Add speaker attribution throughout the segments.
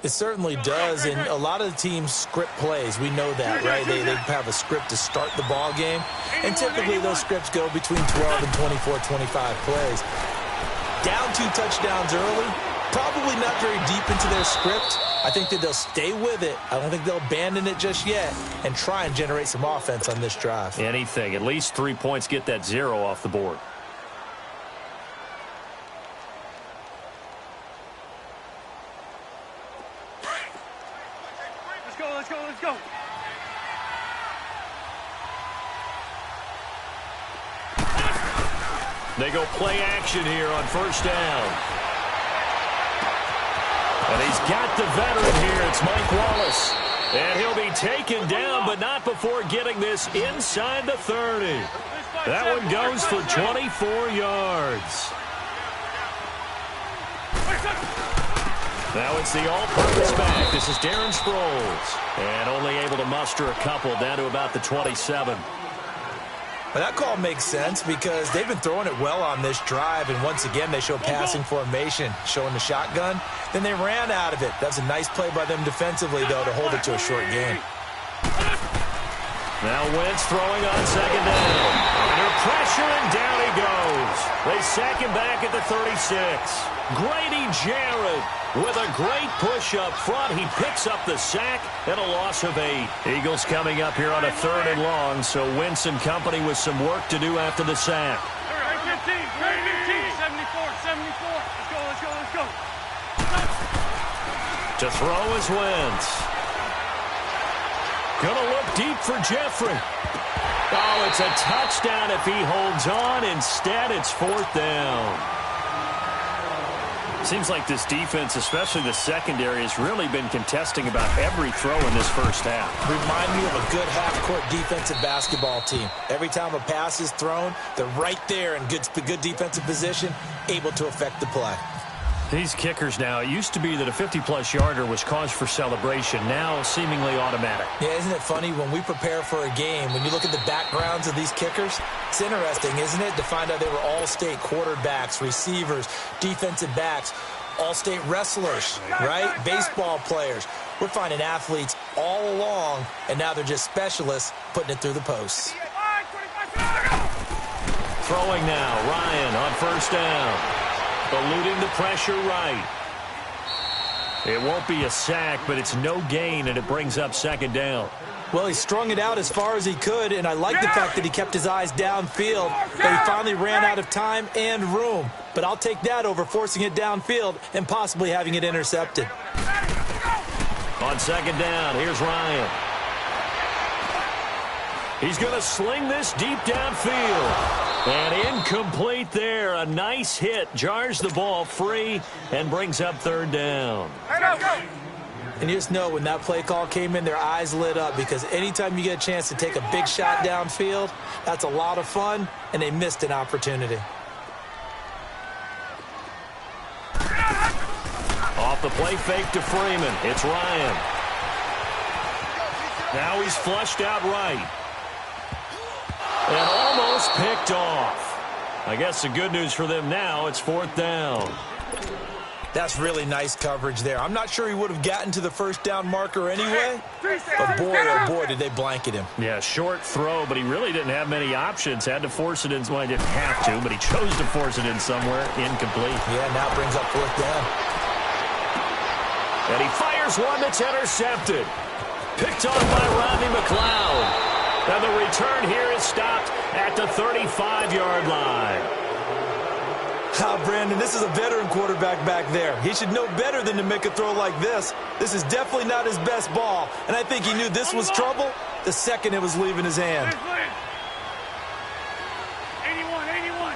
Speaker 1: It certainly does, and a lot of the teams script plays. We know that, right? They have a script to start the ball game, and typically those scripts go between 12 and 24, 25 plays. Down 2 touchdowns early, probably not very deep into their script. I think that they'll stay with it. I don't think they'll abandon it just yet and try and generate some offense on this drive.
Speaker 2: Anything. At least 3 points, get that 0 off the board.
Speaker 3: Let's go.
Speaker 2: They go play action here on first down. And he's got the veteran here. It's Mike Wallace. And he'll be taken down, but not before getting this inside the 30. That one goes for 24 yards. Now it's the all-purpose back. This is Darren Sproles. And only able to muster a couple down to about the 27.
Speaker 1: Well, that call makes sense because they've been throwing it well on this drive, and once again they show passing formation, showing the shotgun. Then they ran out of it. That's a nice play by them defensively, though, to hold it to a short game.
Speaker 2: Now Wentz throwing on second down. Under pressure, and down he goes. They sack him back at the 36. Grady Jarrett with a great push up front. He picks up the sack and a loss of 8. Eagles coming up here on a 3rd and long, so Wentz and company with some work to do after the sack.
Speaker 3: 15, 74. Let's go.
Speaker 2: To throw is Wentz. Gonna look deep for Jeffrey. Oh, it's a touchdown if he holds on. Instead, it's 4th down. Seems like this defense, especially the secondary, has really been contesting about every throw in this first half.
Speaker 1: Remind me of a good half-court defensive basketball team. Every time a pass is thrown, they're right there in good defensive position, able to affect the play.
Speaker 2: These kickers now, it used to be that a 50-plus yarder was cause for celebration. Now, seemingly automatic.
Speaker 1: Yeah, isn't it funny? When we prepare for a game, when you look at the backgrounds of these kickers, it's interesting, isn't it, to find out they were all-state quarterbacks, receivers, defensive backs, all-state wrestlers, right? Baseball players. We're finding athletes all along, and now they're just specialists putting it through the posts.
Speaker 2: Throwing now, Ryan on first down. Eluding the pressure right. It won't be a sack, but it's no gain, and it brings up second down.
Speaker 1: Well, he strung it out as far as he could, and I like the fact that he kept his eyes downfield, that he finally ran out of time and room. But I'll take that over forcing it downfield and possibly having it intercepted.
Speaker 2: On second down, here's Ryan. He's going to sling this deep downfield. And incomplete there. A nice hit. Jars the ball free and brings up 3rd down.
Speaker 1: And you just know when that play call came in, their eyes lit up because anytime you get a chance to take a big shot downfield, that's a lot of fun, and they missed an opportunity.
Speaker 2: Off the play fake to Freeman. It's Ryan. Now he's flushed out right. And almost picked off. I guess the good news for them now, it's 4th down.
Speaker 1: That's really nice coverage there. I'm not sure he would have gotten to the first down marker anyway, but boy, oh boy, did they blanket him.
Speaker 2: Yeah, short throw, but he really didn't have many options. Had to force it in. Well, he didn't have to, but he chose to force it in somewhere. Incomplete.
Speaker 1: Yeah, now brings up 4th down.
Speaker 2: And he fires one that's intercepted. Picked on by Rodney McLeod. And the return here is stopped at the 35-yard line.
Speaker 1: Brandon, this is a veteran quarterback back there. He should know better than to make a throw like this. This is definitely not his best ball, and I think he knew this was trouble the second it was leaving his hand.
Speaker 3: 81.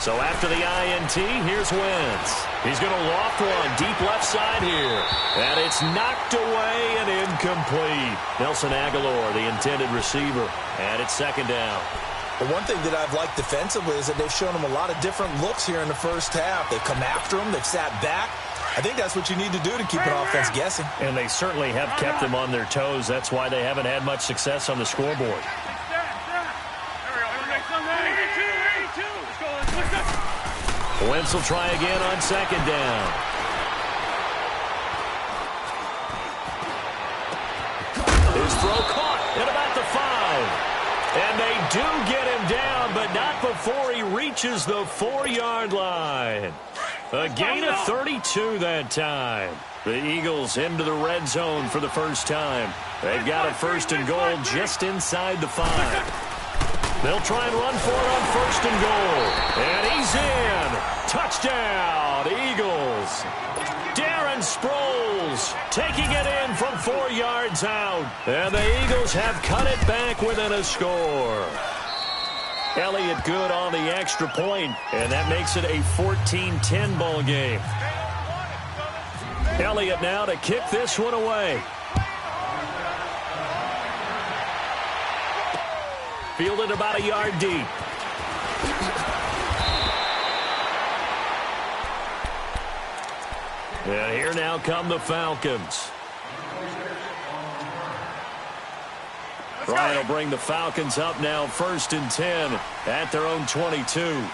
Speaker 2: So after the INT, here's Wentz. He's going to loft one deep left side here. And it's knocked away and incomplete. Nelson Aguilar, the intended receiver. And it's 2nd down.
Speaker 1: The one thing that I've liked defensively is that they've shown him a lot of different looks here in the first half. They've come after him. They've sat back. I think that's what you need to do to keep an offense guessing.
Speaker 2: And they certainly have kept them on their toes. That's why they haven't had much success on the scoreboard. Wentz will try again on 2nd down. throw caught at about the 5. And they do get him down, but not before he reaches the 4-yard line. A gain of 32 that time. The Eagles into the red zone for the first time. They've got a 1st and goal just inside the 5. They'll try and run for it on 1st and goal. And he's in. Touchdown, Eagles. Darren Sproles taking it in from 4 yards out. And the Eagles have cut it back within a score. Elliott good on the extra point, and that makes it a 14-10 ball game. Elliott now to kick this one away. Fielded about a yard deep. And here now come the Falcons. Ryan will bring the Falcons up now 1st and 10 at their own 22.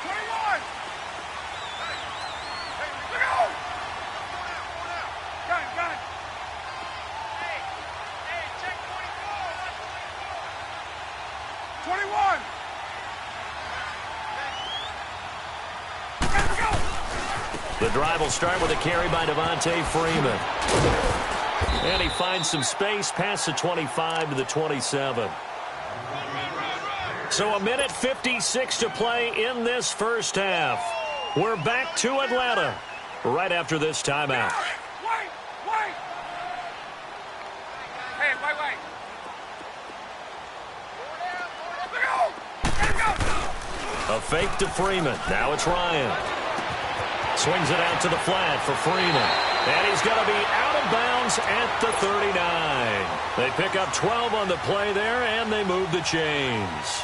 Speaker 2: The drive will start with a carry by Devontae Freeman. And he finds some space past the 25 to the 27. So 1:56 to play in this first half. We're back to Atlanta right after this timeout.
Speaker 3: Wait! Hey, wait.
Speaker 2: A fake to Freeman. Now it's Ryan. Swings it out to the flat for Freeman. And he's going to be out of bounds at the 39. They pick up 12 on the play there, and they move the chains.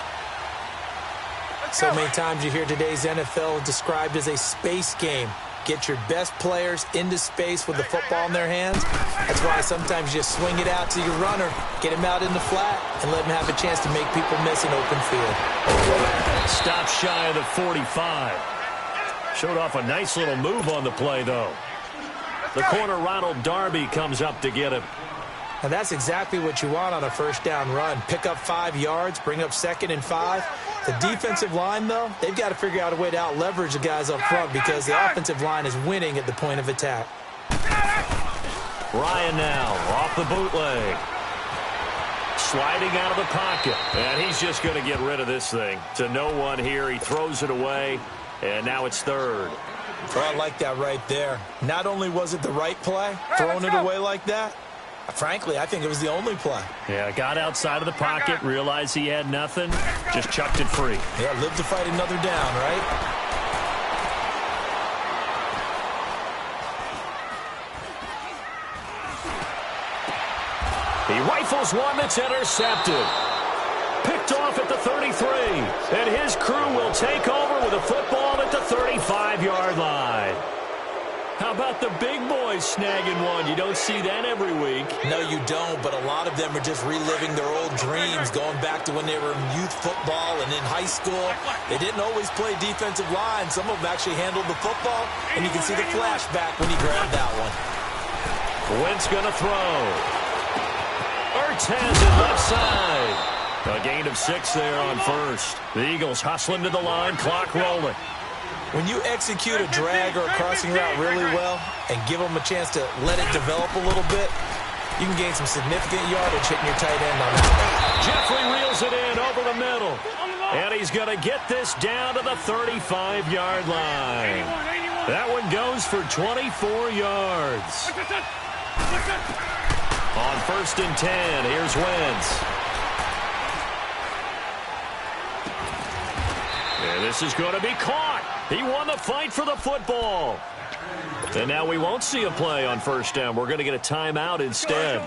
Speaker 1: So many times you hear today's NFL described as a space game. Get your best players into space with the football in their hands. That's why sometimes you just swing it out to your runner, get him out in the flat, and let him have a chance to make people miss an open field.
Speaker 2: Stop shy of the 45. Showed off a nice little move on the play, though. The corner, Ronald Darby, comes up to get him.
Speaker 1: And that's exactly what you want on a first down run. Pick up 5 yards, bring up 2nd and 5. The defensive line, though, they've got to figure out a way to out-leverage the guys up front because the offensive line is winning at the point of attack.
Speaker 2: Ryan now off the bootleg. Sliding out of the pocket. And he's just going to get rid of this thing. To no one here. He throws it away. And now it's 3rd.
Speaker 1: Well, I like that right there. Not only was it the right play, throwing it away like that, frankly, I think it was the only play.
Speaker 2: Yeah, got outside of the pocket, realized he had nothing, just chucked it free.
Speaker 1: Yeah, live to fight another down, right?
Speaker 2: He rifles one that's intercepted. Picked off at the 33. And his crew will take over with a football at the 35-yard line. How about the big boys snagging one? You don't see that every week.
Speaker 1: No, you don't, but a lot of them are just reliving their old dreams, going back to when they were in youth football and in high school. They didn't always play defensive line. Some of them actually handled the football, and you can see the flashback when he grabbed that one.
Speaker 2: Wentz going to throw. Ertz has it left side. A gain of 6 there on 1st. The Eagles hustling to the line, clock rolling.
Speaker 1: When you execute a drag or a crossing route really well and give them a chance to let it develop a little bit, you can gain some significant yardage hitting your tight end on that.
Speaker 2: Jeffrey reels it in over the middle. And he's going to get this down to the 35-yard line. That one goes for 24 yards. On 1st and 10, here's Wentz. And this is going to be caught. He won the fight for the football. And now we won't see a play on 1st down. We're going to get a timeout instead.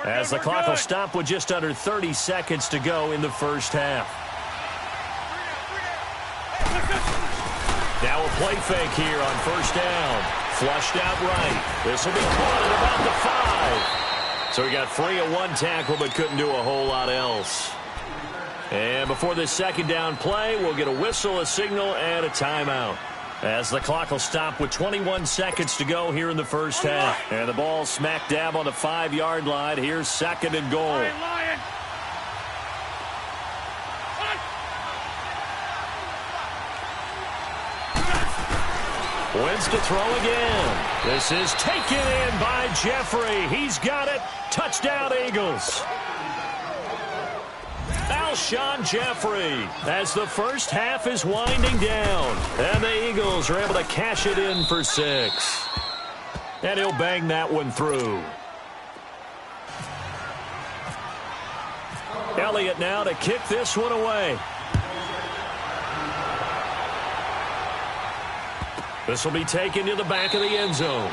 Speaker 2: As the clock will stop with just under 30 seconds to go in the first half. Now a play fake here on 1st down. Flushed out right. This will be caught at about the 5. So he got free of one tackle but couldn't do a whole lot else. And before this 2nd down play, we'll get a whistle, a signal, and a timeout. As the clock will stop with 21 seconds to go here in the first half. And the ball smack dab on the 5-yard line. Here's 2nd and goal. Wins to throw again. This is taken in by Jeffrey. He's got it. Touchdown, Eagles. Alshon Jeffrey as the first half is winding down. And the Eagles are able to cash it in for 6. And he'll bang that one through. Elliott now to kick this one away. This will be taken to the back of the end zone.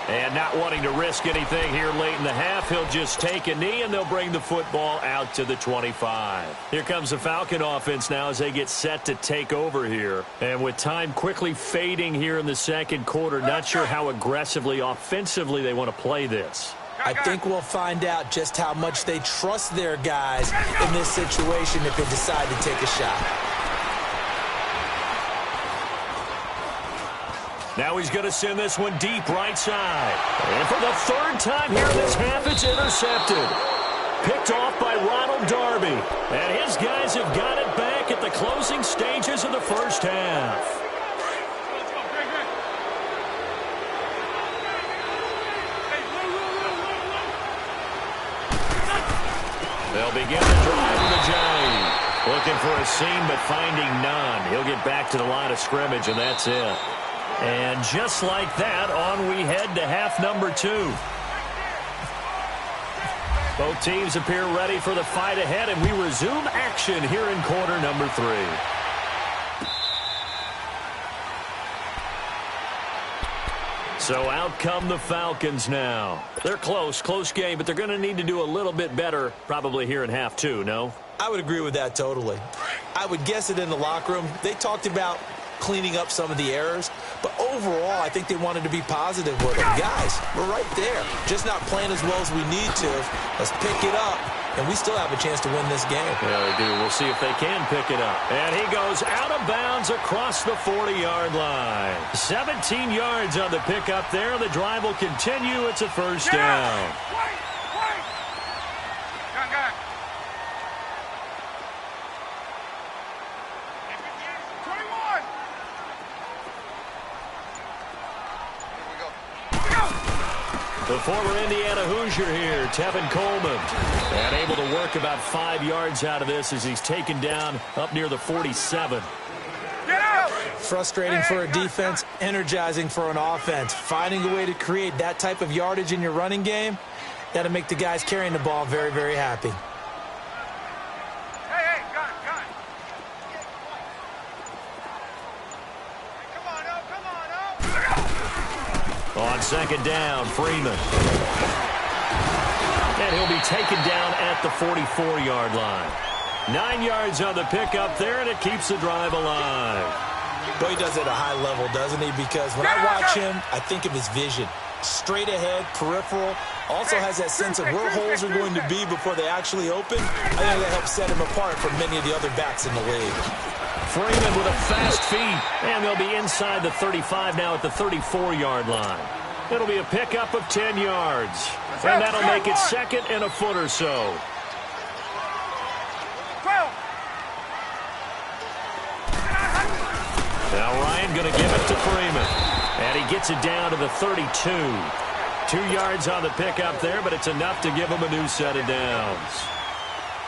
Speaker 2: And not wanting to risk anything here late in the half, he'll just take a knee, and they'll bring the football out to the 25. Here comes the Falcon offense now as they get set to take over here. And with time quickly fading here in the second quarter, not sure how aggressively, offensively they want to play this.
Speaker 1: I think we'll find out just how much they trust their guys in this situation if they decide to take a shot.
Speaker 2: Now he's going to send this one deep right side. And for the third time here in this half, it's intercepted. Picked off by Ronald Darby. And his guys have got it back at the closing stages of the first half. They'll begin the drive with a Giant. Looking for a seam, but finding none. He'll get back to the line of scrimmage, and that's it. And just like that, on we head to half number 2. Both teams appear ready for the fight ahead, and we resume action here in quarter number 3. So out come the Falcons now. They're close game, but they're going to need to do a little bit better probably here in half 2, no?
Speaker 1: I would agree with that totally. I would guess it in the locker room. They talked about cleaning up some of the errors, but overall I think they wanted to be positive with them. Guys, we're right there, just not playing as well as we need to. Let's pick it up, and we still have a chance to win this game.
Speaker 2: Yeah, they do. We'll see if they can pick it up. And he goes out of bounds across the 40-yard line. 17 yards on the pickup there. The drive will continue. It's a first down. The former Indiana Hoosier here, Tevin Coleman. And able to work about 5 yards out of this as he's taken down up near the 47.
Speaker 1: Frustrating for a defense, energizing for an offense. Finding a way to create that type of yardage in your running game, that'll make the guys carrying the ball very, very happy.
Speaker 2: On second down, Freeman. And he'll be taken down at the 44-yard line. 9 yards on the pickup there, and it keeps the drive alive.
Speaker 1: Boy, he does it at a high level, doesn't he? Because when I watch him, I think of his vision. Straight ahead, peripheral. Also has that sense of where holes are going to be before they actually open. I think that helps set him apart from many of the other backs in the league.
Speaker 2: Freeman with a fast feet, and they'll be inside the 35 now at the 34-yard line. It'll be a pickup of 10 yards, and that'll make it second and a foot or so. Now Ryan going to give it to Freeman, and he gets it down to the 32. 2 yards on the pickup there, but it's enough to give him a new set of downs.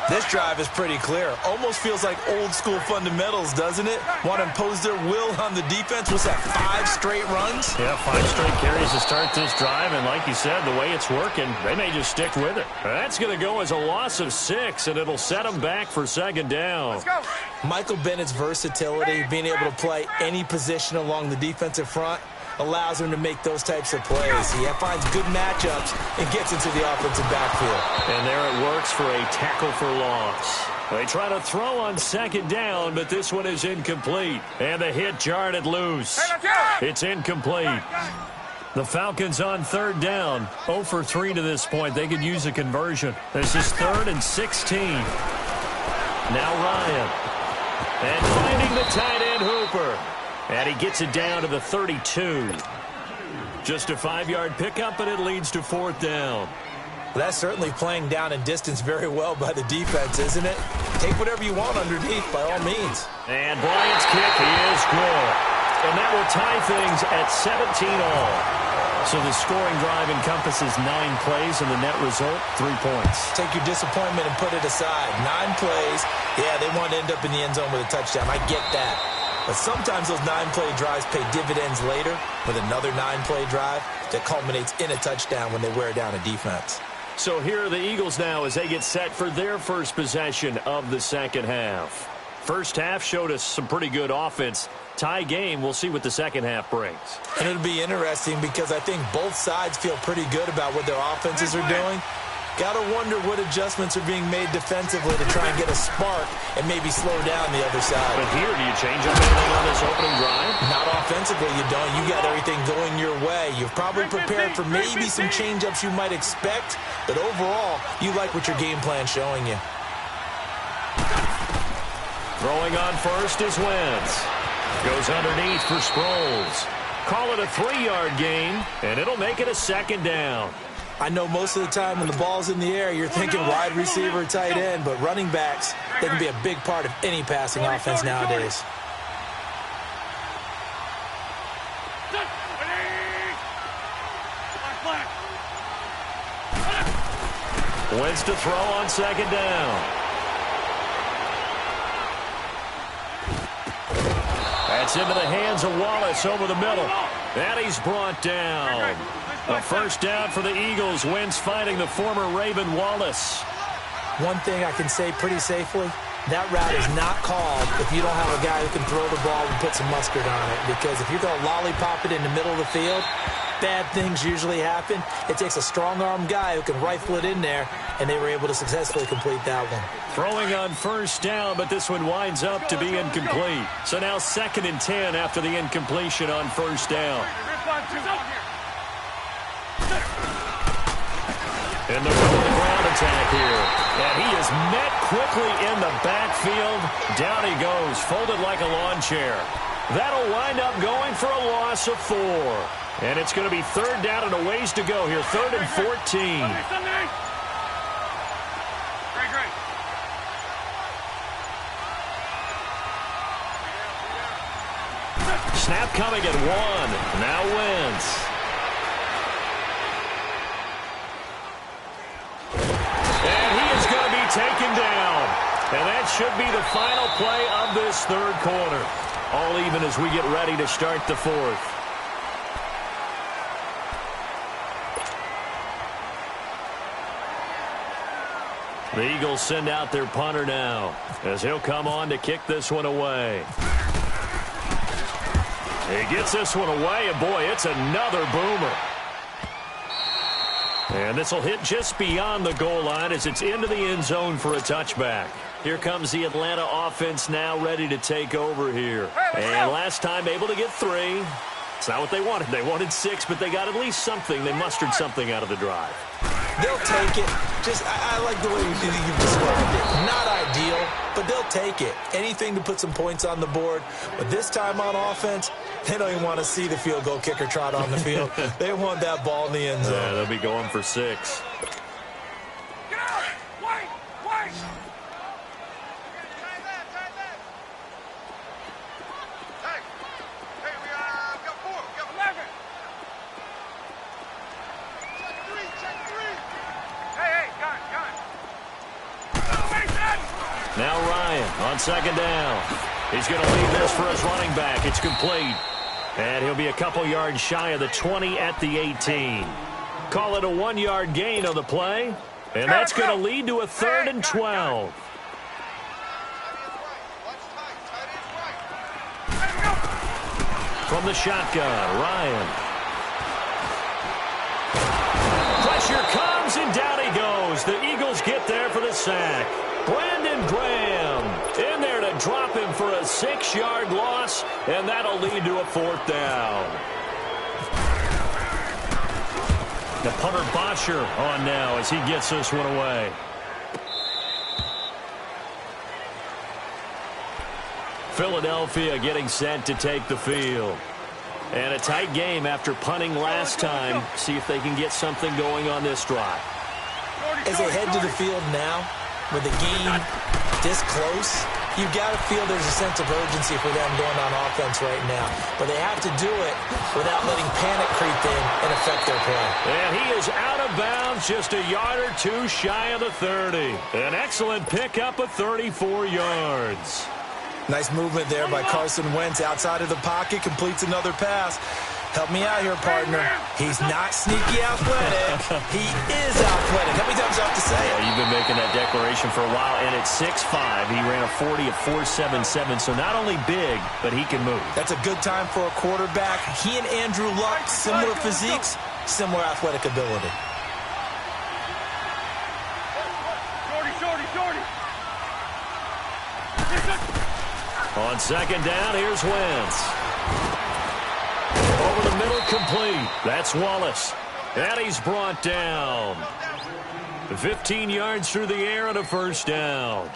Speaker 1: This drive is pretty clear. Almost feels like old-school fundamentals, doesn't it? Want to impose their will on the defense. What's that, 5 straight runs?
Speaker 2: Yeah, 5 straight carries to start this drive, and like you said, the way it's working, they may just stick with it. That's going to go as a loss of 6, and it'll set them back for second down.
Speaker 3: Let's go.
Speaker 1: Michael Bennett's versatility, being able to play any position along the defensive front, allows him to make those types of plays. He finds good matchups and gets into the offensive backfield.
Speaker 2: And there it works for a tackle for loss. They try to throw on second down, but this one is incomplete. And the hit jarred it loose. It's incomplete. The Falcons on third down. 0 for 3 to this point. They could use a conversion. This is 3rd and 16. Now Ryan. And finding the tight end Hooper. And he gets it down to the 32. Just a 5-yard pickup, and it leads to 4th down.
Speaker 1: That's certainly playing down and distance very well by the defense, isn't it? Take whatever you want underneath, by all means.
Speaker 2: And Bryant's kick is good. And that will tie things at 17 all. So the scoring drive encompasses 9 plays, and the net result, 3 points.
Speaker 1: Take your disappointment and put it aside. 9 plays. Yeah, they want to end up in the end zone with a touchdown. I get that. But sometimes those 9-play drives pay dividends later with another 9-play drive that culminates in a touchdown when they wear down a defense.
Speaker 2: So here are the Eagles now as they get set for their first possession of the second half. First half showed us some pretty good offense. Tie game, we'll see what the second half brings.
Speaker 1: And it'll be interesting because I think both sides feel pretty good about what their offenses are doing. Got to wonder what adjustments are being made defensively to try and get a spark and maybe slow down the other side.
Speaker 2: But here, do you change up anything on this opening drive?
Speaker 1: Not offensively, you don't. You got everything going your way. You've probably prepared for maybe some change-ups you might expect, but overall, you like what your game plan's showing you.
Speaker 2: Throwing on first is Wentz. Goes underneath for Sproles. Call it a 3-yard gain, and it'll make it a second down.
Speaker 1: I know most of the time when the ball's in the air, you're thinking wide receiver, tight end, but running backs, they can be a big part of any passing offense nowadays.
Speaker 2: Wentz to throw on second down. That's into the hands of Wallace over the middle. And he's brought down. A first down for the Eagles. Wentz finding the former Raven Wallace.
Speaker 1: One thing I can say pretty safely, that route is not called if you don't have a guy who can throw the ball and put some mustard on it. Because if you're going to lollipop it in the middle of the field, bad things usually happen. It takes a strong-armed guy who can rifle it in there, and they were able to successfully complete that one.
Speaker 2: Throwing on first down, but this one winds up to be incomplete. So now 2nd and 10 after the incompletion on first down. And the ground attack here. And he is met quickly in the backfield. Down he goes, folded like a lawn chair. That'll wind up going for a loss of 4. And it's going to be 3rd down and a ways to go here. 3rd and 14. Snap coming at 1. Now Wentz. And he is going to be taken down. And that should be the final play of this 3rd quarter. All even as we get ready to start the 4th. The Eagles send out their punter now as he'll come on to kick this one away. He gets this one away, and boy, it's another boomer. And this will hit just beyond the goal line as it's into the end zone for a touchback. Here comes the Atlanta offense now ready to take over here. And last time able to get 3. It's not what they wanted. They wanted 6, but they got at least something. They mustered something out of the drive.
Speaker 1: They'll take it. I like the way you've described it. Not ideal, but they'll take it. Anything to put some points on the board. But this time on offense, they don't even want to see the field goal kicker trot on the field. They want that ball in the end zone.
Speaker 2: Yeah, they'll be going for 6.
Speaker 3: Get out! Wait! Wait! Hey, we got 4. We got 11. Check 3. Hey, gun.
Speaker 2: Now Ryan on second down. He's going to leave this for his running back. It's complete. And he'll be a couple yards shy of the 20 at the 18. Call it a 1-yard gain on the play. And that's going to lead to a 3rd and 12. From the shotgun, Ryan. Pressure comes, and down he goes. The Eagles get there for the sack. Brandon Graham in there to drop him for a 6-yard loss, and that'll lead to a 4th down. The punter Bosher on now as he gets this one away. Philadelphia getting set to take the field. And a tight game after punting last time. See if they can get something going on this drive.
Speaker 1: As they head to the field now, with the game this close, you got to feel there's a sense of urgency for them going on offense right now. But they have to do it without letting panic creep in and affect their play.
Speaker 2: And he is out of bounds, just a yard or two shy of the 30. An excellent pickup of 34 yards.
Speaker 1: Nice movement there by Carson Wentz outside of the pocket, completes another pass. Help me out here, partner. He's not sneaky athletic. He is athletic. How many times do I have to say it?
Speaker 2: Yeah, you've been making that declaration for a while, and at 6'5", he ran a 40 of 4.77, so not only big, but he can move.
Speaker 1: That's a good time for a quarterback. He and Andrew Luck, similar physiques, similar athletic ability.
Speaker 3: Shorty.
Speaker 2: On second down, here's Wentz. Over the middle, complete. That's Wallace. And he's brought down. 15 yards through the air and a first down.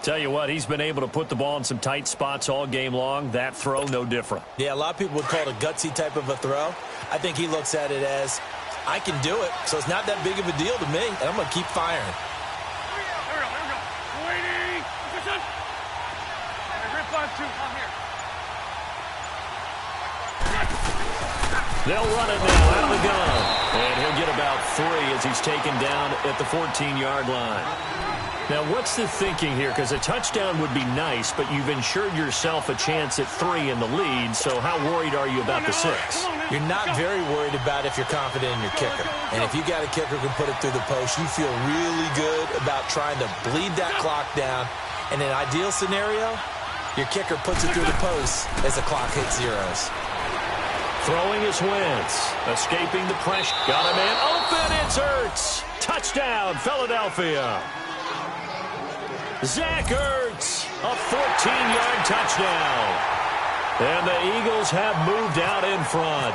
Speaker 2: Tell you what, he's been able to put the ball in some tight spots all game long. That throw, no different.
Speaker 1: Yeah, a lot of people would call it a gutsy type of a throw. I think he looks at it as, I can do it, so it's not that big of a deal to me, and I'm going to keep firing.
Speaker 3: Here we go. Waiting. Position. Rip on two. I'm here.
Speaker 2: They'll run it now out of the gun. And he'll get about 3 as he's taken down at the 14-yard line. Now, what's the thinking here? Because a touchdown would be nice, but you've ensured yourself a chance at 3 in the lead, so how worried are you about the 6?
Speaker 1: You're not very worried about if you're confident in your kicker. And if you got a kicker who can put it through the post, you feel really good about trying to bleed that clock down. In an ideal scenario, your kicker puts it through the post as the clock hits zeros.
Speaker 2: Throwing is Wentz. Escaping the pressure. Got a man open. It's Ertz. Touchdown, Philadelphia. Zach Ertz. A 14-yard touchdown. And the Eagles have moved out in front.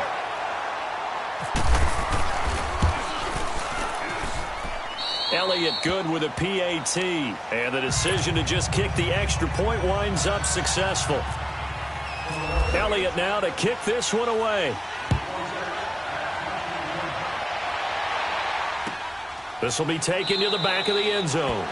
Speaker 2: Elliott good with a PAT. And the decision to just kick the extra point winds up successful. Elliott now to kick this one away. This will be taken to the back of the end zone.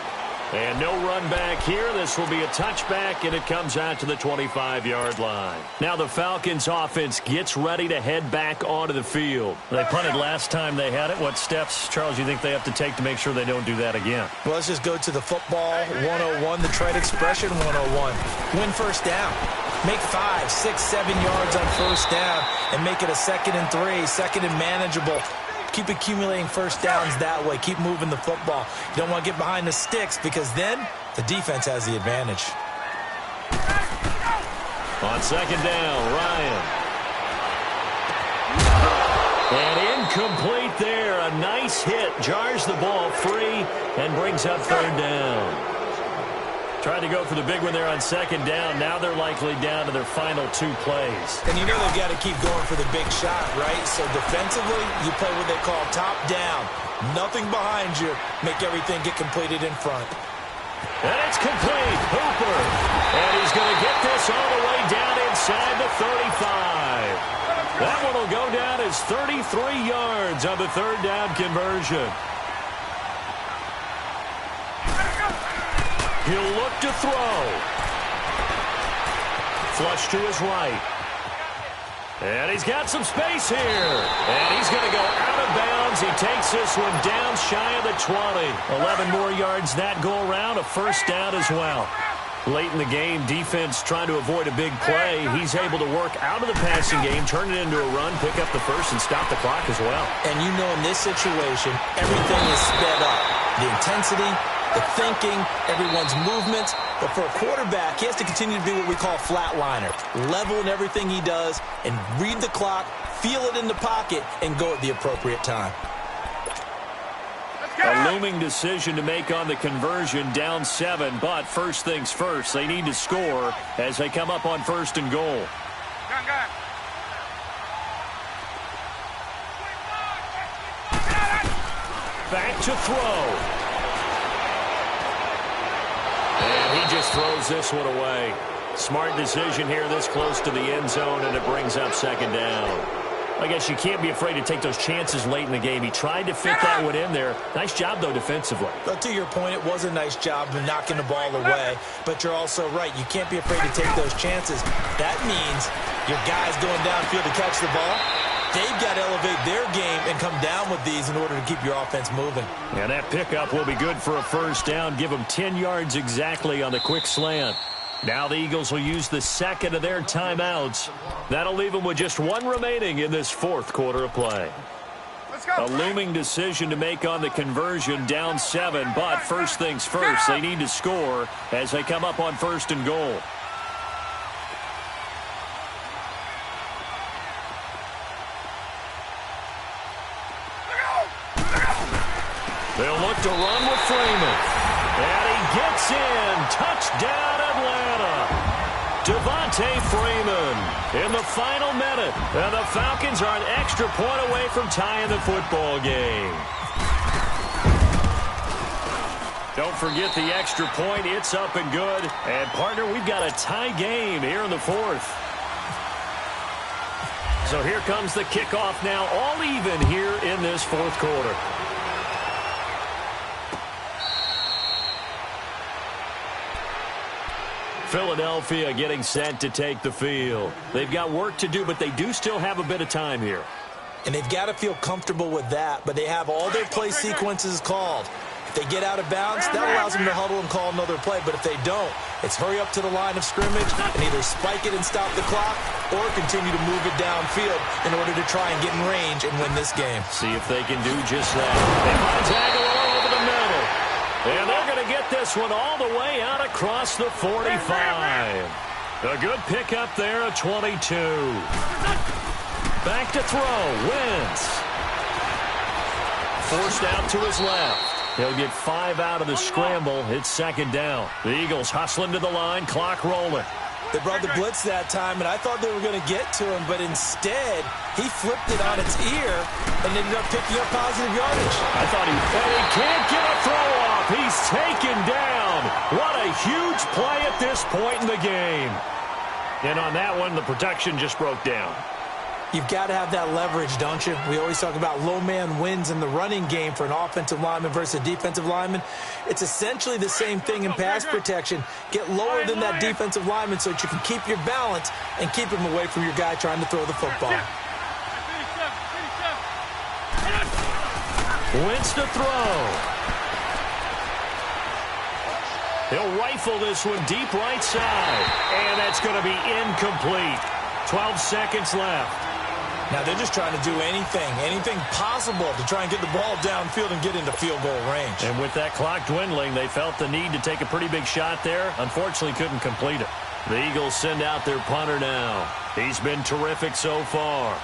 Speaker 2: And no run back here. This will be a touchback, and it comes out to the 25-yard line. Now the Falcons offense gets ready to head back onto the field. They punted last time they had it. What steps, Charles, do you think they have to take to make sure they don't do that again?
Speaker 1: Well, let's just go to the football 101, the trade expression 101. Win first down. Make 5, 6, 7 yards on first down and make it a 2nd and 3, 2nd and manageable. Keep accumulating first downs that way. Keep moving the football. You don't want to get behind the sticks because then the defense has the advantage.
Speaker 2: On second down, Ryan. And incomplete there. A nice hit. Jars the ball free and brings up third down. Tried to go for the big one there on second down. Now they're likely down to their final 2 plays.
Speaker 1: And you know they've got to keep going for the big shot, right? So defensively, you play what they call top down. Nothing behind you. Make everything get completed in front.
Speaker 2: And it's complete. Hooper. And he's going to get this all the way down inside the 35. That one will go down as 33 yards on the third down conversion. He'll look to throw. Flush to his right. And he's got some space here. And he's going to go out of bounds. He takes this one down shy of the 20. 11 more yards that go around. A first down as well. Late in the game, defense trying to avoid a big play. He's able to work out of the passing game, turn it into a run, pick up the first, and stop the clock as well.
Speaker 1: And you know in this situation, everything is sped up. The intensity, the thinking, everyone's movements. But for a quarterback, he has to continue to be what we call a flatliner. Level in everything he does and read the clock, feel it in the pocket, and go at the appropriate time.
Speaker 2: A looming decision to make on the conversion, down 7. But first things first, they need to score as they come up on 1st and goal. Back to throw. And he just throws this one away. Smart decision here this close to the end zone, and it brings up second down. I guess you can't be afraid to take those chances late in the game. He tried to fit that one in there. Nice job, though, defensively.
Speaker 1: But to your point, it was a nice job of knocking the ball away. But you're also right. You can't be afraid to take those chances. That means your guys going downfield to catch the ball, they've got to elevate their game and come down with these in order to keep your offense moving.
Speaker 2: And that pickup will be good for a first down. Give them 10 yards exactly on the quick slant. Now the Eagles will use the second of their timeouts. That'll leave them with just one remaining in this fourth quarter of play. A looming decision to make on the conversion, down 7. But first things first, they need to score as they come up on first and goal. They'll look to run with Freeman. And he gets in. Touchdown, Atlanta. Devontae Freeman in the final minute. And the Falcons are an extra point away from tying the football game. Don't forget the extra point. It's up and good. And, partner, we've got a tie game here in the fourth. So here comes the kickoff now, all even here in this fourth quarter. Philadelphia getting set to take the field. They've got work to do, but they do still have a bit of time here.
Speaker 1: And they've got to feel comfortable with that, but they have all their play sequences called. If they get out of bounds, that allows them to huddle and call another play. But if they don't, it's hurry up to the line of scrimmage and either spike it and stop the clock or continue to move it downfield in order to try and get in range and win this game.
Speaker 2: See if they can do just that. They find Aguilar over the middle. And they're going to get this one all the way out across the 45. A good pickup there at 22. Back to throw. Wentz. Forced out to his left. He'll get 5 out of the scramble. It's second down. The Eagles hustling to the line. Clock rolling.
Speaker 1: They brought the blitz that time, and I thought they were going to get to him, but instead, he flipped it on its ear and ended up picking up positive yardage.
Speaker 2: I thought he can't get a throw off. He's taken down. What a huge play at this point in the game. And on that one, the protection just broke down.
Speaker 1: You've got to have that leverage, don't you? We always talk about low man wins in the running game for an offensive lineman versus a defensive lineman. It's essentially the same thing in pass protection. Get lower than that defensive lineman so that you can keep your balance and keep him away from your guy trying to throw the football.
Speaker 2: Wentz to throw. He'll rifle this one deep right side. And that's going to be incomplete. 12 seconds left.
Speaker 1: Now they're just trying to do anything possible to try and get the ball downfield and get into field goal range.
Speaker 2: And with that clock dwindling, they felt the need to take a pretty big shot there. Unfortunately, couldn't complete it. The Eagles send out their punter now. He's been terrific so far.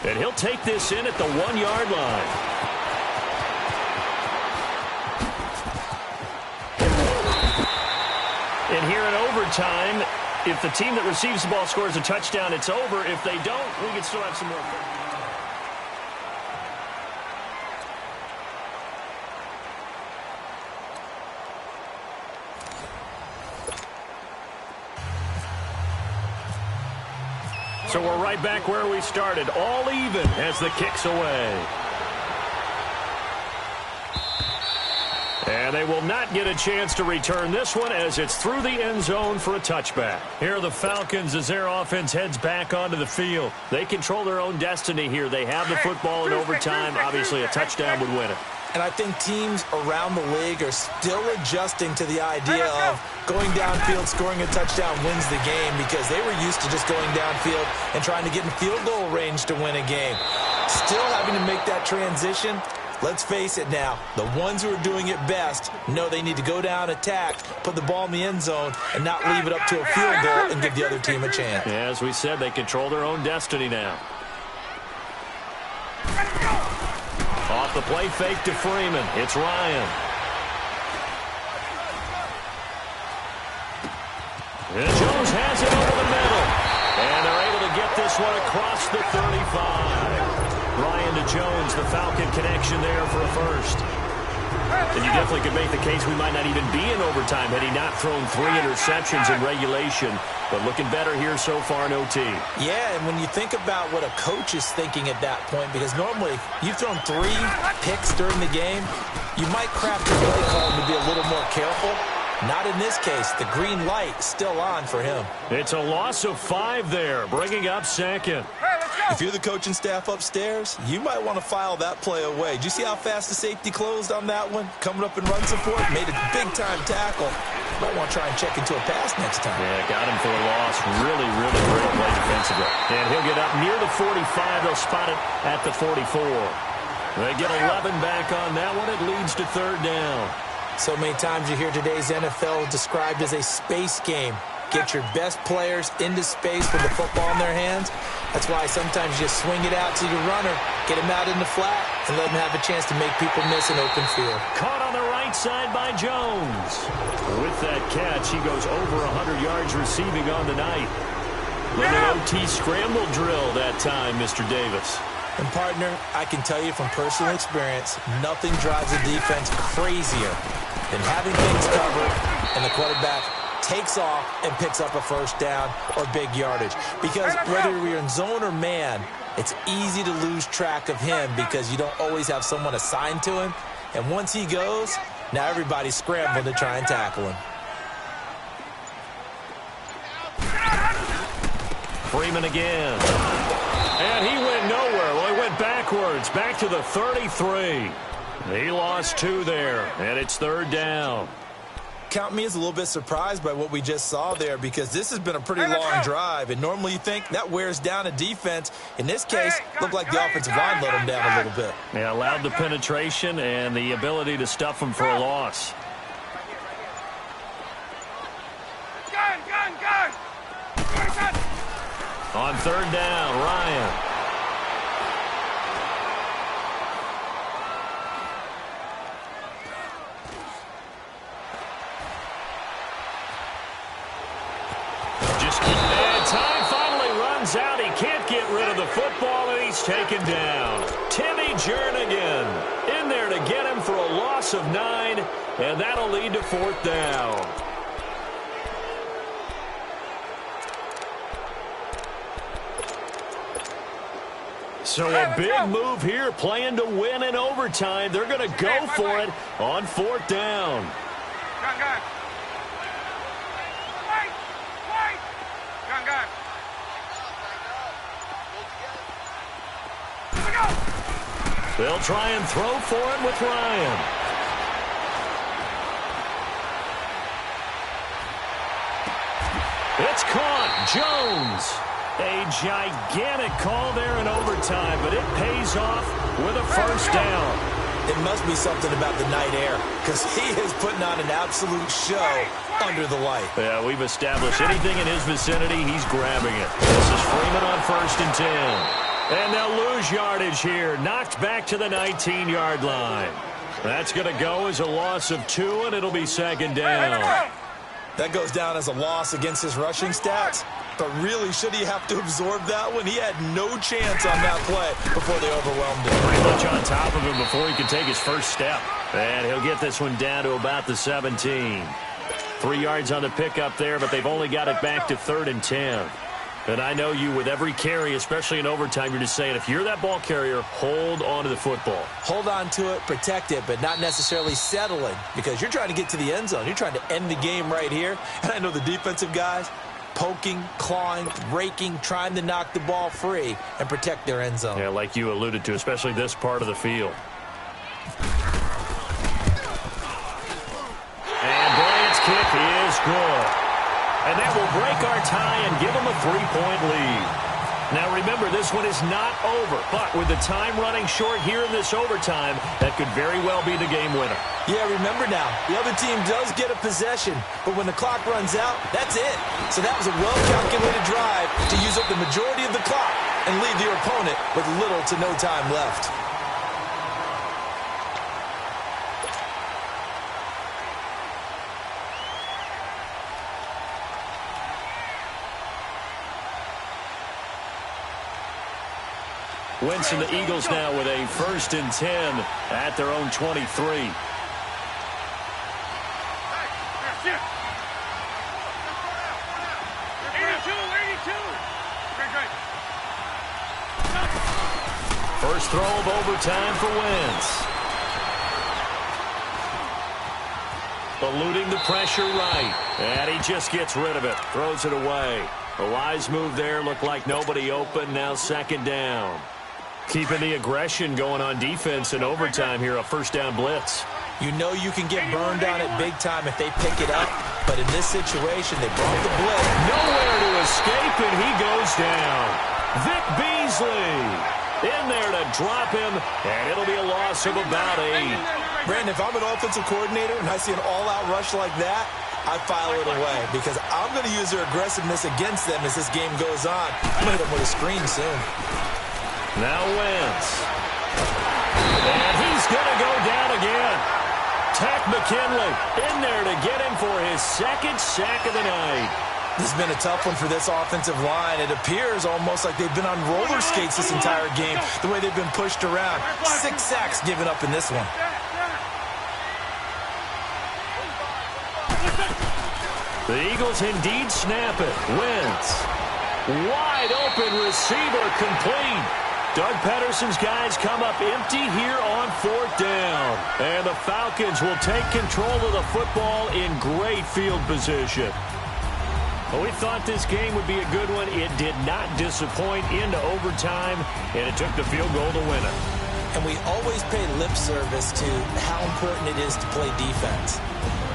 Speaker 2: And he'll take this in at the 1-yard line. And here in overtime, if the team that receives the ball scores a touchdown, it's over. If they don't, we can still have some more fun. So we're right back where we started, all even as the kick's away. And they will not get a chance to return this one as it's through the end zone for a touchback. Here are the Falcons as their offense heads back onto the field. They control their own destiny here. They have the football in overtime. Obviously, a touchdown would win it.
Speaker 1: And I think teams around the league are still adjusting to the idea of going downfield, scoring a touchdown wins the game because they were used to just going downfield and trying to get in field goal range to win a game. Still having to make that transition. Let's face it now, the ones who are doing it best know they need to go down, attack, put the ball in the end zone, and not leave it up to a field goal and give the other team a chance.
Speaker 2: Yeah, as we said, they control their own destiny now. Off the play fake to Freeman. It's Ryan. And Jones has it over the middle. And they're able to get this one across the 35. Ryan down to Jones. The Falcon connection there for a first. And you definitely could make the case we might not even be in overtime had he not thrown 3 interceptions in regulation. But looking better here so far in OT.
Speaker 1: Yeah, and when you think about what a coach is thinking at that point, because normally you've thrown 3 picks during the game, you might craft your play call to be a little more careful. Not in this case. The green light still on for him.
Speaker 2: It's a loss of 5 there, bringing up second.
Speaker 1: If you're the coaching staff upstairs, you might want to file that play away. Did you see how fast the safety closed on that one? Coming up in run support, made a big-time tackle. Might want to try and check into a pass next time.
Speaker 2: Yeah, got him for a loss. Really, really great play defensively. And he'll get up near the 45. They'll spot it at the 44. They get 11 back on that one. It leads to 3rd down.
Speaker 1: So many times you hear today's NFL described as a space game. Get your best players into space with the football in their hands. That's why sometimes you just swing it out to your runner, get him out in the flat, and let him have a chance to make people miss an open field.
Speaker 2: Caught on the right side by Jones. With that catch, he goes over 100 yards receiving on the night. Little OT scramble drill that time, Mr. Davis.
Speaker 1: And, partner, I can tell you from personal experience, nothing drives a defense crazier than having things covered and the quarterback takes off and picks up a first down or big yardage. Because whether you're in zone or man, it's easy to lose track of him because you don't always have someone assigned to him. And once he goes, now everybody's scrambling to try and tackle him.
Speaker 2: Freeman again. And he went nowhere. Well, he went backwards, back to the 33. He lost 2 there, and it's 3rd down.
Speaker 1: Count me as a little bit surprised by what we just saw there because this has been a pretty long drive, and normally you think that wears down a defense. In this case, looked like the offensive line let him down a little bit.
Speaker 2: Yeah, allowed the penetration and the ability to stuff him for a loss.
Speaker 3: Gun!
Speaker 2: On 3rd down, Ryan. And time finally runs out. He can't get rid of the football, and he's taken down. Timmy Jernigan in there to get him for a loss of 9, and that'll lead to 4th down. So a big move here, playing to win in overtime. They're going to go for it on 4th down.
Speaker 3: Gun. Gun.
Speaker 2: They'll try and throw for it with Ryan. It's caught. Jones. A gigantic call there in overtime, but it pays off with a first down.
Speaker 1: It must be something about the night air because he is putting on an absolute show under the light.
Speaker 2: Yeah, we've established anything in his vicinity, he's grabbing it. This is Freeman on 1st and 10. And they'll lose yardage here. Knocked back to the 19-yard line. That's going to go as a loss of 2, and it'll be 2nd down.
Speaker 1: That goes down as a loss against his rushing stats. But really, should he have to absorb that one? He had no chance on that play before they overwhelmed him.
Speaker 2: Pretty much on top of him before he could take his first step. And he'll get this one down to about the 17. 3 yards on the pickup there, but they've only got it back to 3rd and 10. And I know you, with every carry, especially in overtime, you're just saying, if you're that ball carrier, hold on to the football.
Speaker 1: Hold on to it, protect it, but not necessarily settling because you're trying to get to the end zone. You're trying to end the game right here. And I know the defensive guys, poking, clawing, raking, trying to knock the ball free and protect their end zone.
Speaker 2: Yeah, like you alluded to, especially this part of the field. And Bryant's kick is good. And that will break our tie and give them a 3-point lead. Now, remember, this one is not over. But with the time running short here in this overtime, that could very well be the game winner.
Speaker 1: Yeah, remember now, the other team does get a possession. But when the clock runs out, that's it. So that was a well-calculated drive to use up the majority of the clock and leave your opponent with little to no time left.
Speaker 2: Wentz and the Eagles now with a 1st and 10 at their own 23. First throw of overtime for Wentz. Eluding the pressure right. And he just gets rid of it. Throws it away. A wise move there. Looked like nobody open. Now 2nd down. Keeping the aggression going on defense in overtime here. A 1st down blitz.
Speaker 1: You know you can get burned on it big time if they pick it up. But in this situation, they brought the blitz.
Speaker 2: Nowhere to escape, and he goes down. Vic Beasley in there to drop him, and it'll be a loss of about 8.
Speaker 1: Brandon, if I'm an offensive coordinator and I see an all-out rush like that, I file it away because I'm going to use their aggressiveness against them as this game goes on. I'm going to hit them with a screen soon.
Speaker 2: Now Wentz. And he's going to go down again. Tech McKinley in there to get him for his 2nd sack of the night.
Speaker 1: This has been a tough one for this offensive line. It appears almost like they've been on roller skates this entire game, the way they've been pushed around. 6 sacks given up in this one.
Speaker 2: The Eagles indeed snap it. Wentz. Wide open receiver complete. Doug Pedersen's guys come up empty here on 4th down. And the Falcons will take control of the football in great field position. Well, we thought this game would be a good one. It did not disappoint into overtime, and it took the field goal to win it.
Speaker 1: And we always pay lip service to how important it is to play defense.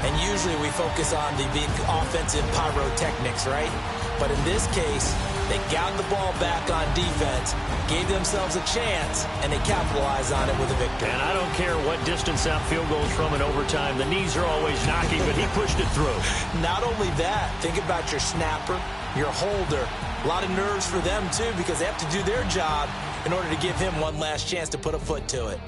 Speaker 1: And usually we focus on the offensive pyrotechnics, right? But in this case, they got the ball back on defense, gave themselves a chance, and they capitalized on it with a victory.
Speaker 2: And I don't care what distance that field goal is from in overtime. The knees are always knocking, but he pushed it through.
Speaker 1: Not only that, think about your snapper, your holder. A lot of nerves for them, too, because they have to do their job in order to give him one last chance to put a foot to it.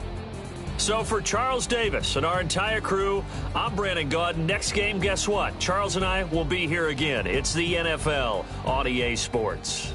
Speaker 2: So for Charles Davis and our entire crew, I'm Brandon Gaudin. Next game, guess what? Charles and I will be here again. It's the NFL on EA Sports.